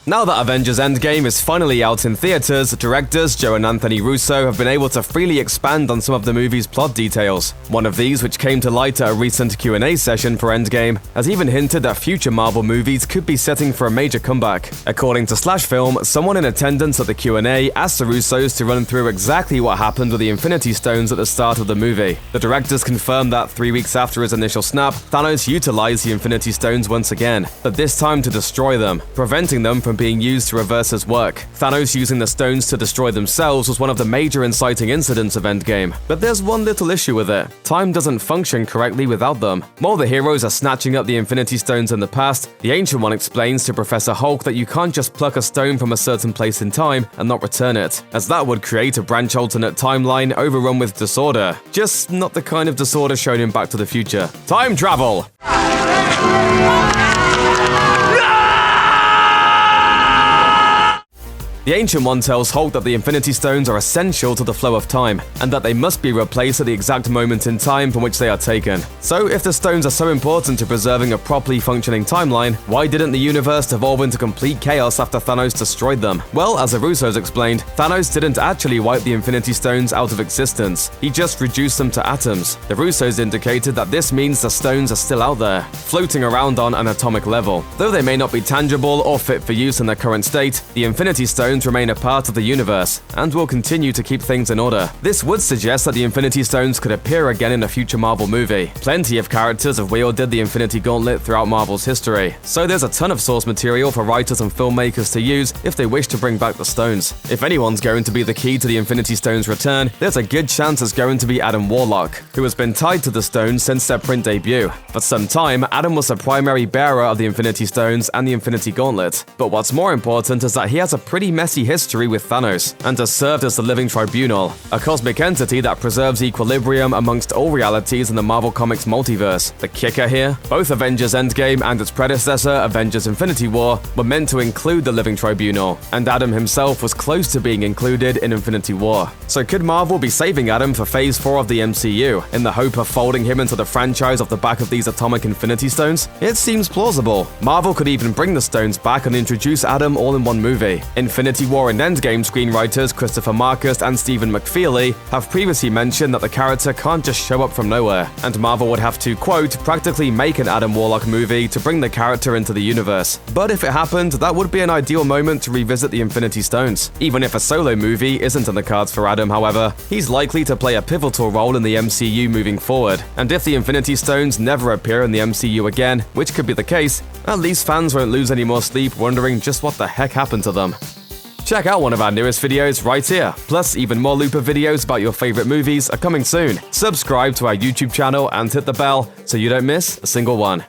Now that Avengers Endgame is finally out in theaters, directors Joe and Anthony Russo have been able to freely expand on some of the movie's plot details. One of these, which came to light at a recent Q&A session for Endgame, has even hinted that future Marvel movies could be setting for a major comeback. According to Slash Film, someone in attendance at the Q&A asked the Russos to run through exactly what happened with the Infinity Stones at the start of the movie. The directors confirmed that 3 weeks after his initial snap, Thanos utilized the Infinity Stones once again, but this time to destroy them, preventing them from being used to reverse his work. Thanos using the stones to destroy themselves was one of the major inciting incidents of Endgame, but there's one little issue with it. Time doesn't function correctly without them. While the heroes are snatching up the Infinity Stones in the past, the Ancient One explains to Professor Hulk that you can't just pluck a stone from a certain place in time and not return it, as that would create a branch alternate timeline overrun with disorder. Just not the kind of disorder shown in Back to the Future. Time travel! The Ancient One tells Hulk that the Infinity Stones are essential to the flow of time, and that they must be replaced at the exact moment in time from which they are taken. So if the stones are so important to preserving a properly functioning timeline, why didn't the universe devolve into complete chaos after Thanos destroyed them? Well, as the Russos explained, Thanos didn't actually wipe the Infinity Stones out of existence, he just reduced them to atoms. The Russos indicated that this means the stones are still out there, floating around on an atomic level. Though they may not be tangible or fit for use in their current state, the Infinity Stones remain a part of the universe, and will continue to keep things in order. This would suggest that the Infinity Stones could appear again in a future Marvel movie. Plenty of characters have wielded the Infinity Gauntlet throughout Marvel's history, so there's a ton of source material for writers and filmmakers to use if they wish to bring back the stones. If anyone's going to be the key to the Infinity Stones' return, there's a good chance it's going to be Adam Warlock, who has been tied to the stones since their print debut. For some time, Adam was the primary bearer of the Infinity Stones and the Infinity Gauntlet, but what's more important is that he has a pretty messy history with Thanos, and has served as the Living Tribunal, a cosmic entity that preserves equilibrium amongst all realities in the Marvel Comics multiverse. The kicker here? Both Avengers Endgame and its predecessor, Avengers Infinity War, were meant to include the Living Tribunal, and Adam himself was close to being included in Infinity War. So could Marvel be saving Adam for Phase 4 of the MCU, in the hope of folding him into the franchise off the back of these atomic Infinity Stones? It seems plausible. Marvel could even bring the stones back and introduce Adam all in one movie. Infinity War and Endgame screenwriters Christopher Marcus and Stephen McFeely have previously mentioned that the character can't just show up from nowhere, and Marvel would have to, quote, practically make an Adam Warlock movie to bring the character into the universe. But if it happened, that would be an ideal moment to revisit the Infinity Stones. Even if a solo movie isn't in the cards for Adam, however, he's likely to play a pivotal role in the MCU moving forward, and if the Infinity Stones never appear in the MCU again, which could be the case, at least fans won't lose any more sleep wondering just what the heck happened to them. Check out one of our newest videos right here. Plus, even more Looper videos about your favorite movies are coming soon. Subscribe to our YouTube channel and hit the bell so you don't miss a single one.